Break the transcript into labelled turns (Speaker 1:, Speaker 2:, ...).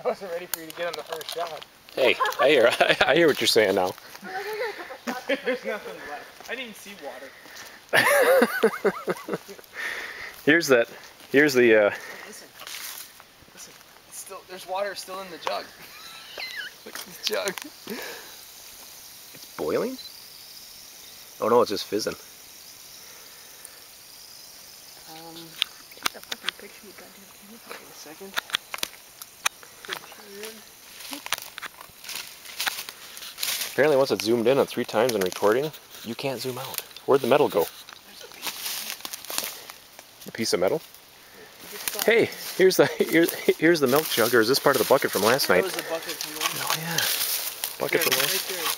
Speaker 1: wasn't ready for you to get on the first shot.
Speaker 2: Hey, I hear what you're saying now.
Speaker 1: There's nothing left. I didn't even see water.
Speaker 2: Here's the
Speaker 1: Listen. It's still, there's water still in the jug. Look at this jug.
Speaker 2: It's boiling? Oh no, it's just fizzing.
Speaker 1: Take that fucking picture, you goddamn camera. Wait a second.
Speaker 2: Apparently once it's zoomed in on 3 times in recording, you can't zoom out. Where'd the metal go? A piece of metal? Hey, here's the milk jug, or is this part of the bucket from last night?
Speaker 1: That was the bucket from last night.
Speaker 2: Oh yeah, bucket from last night.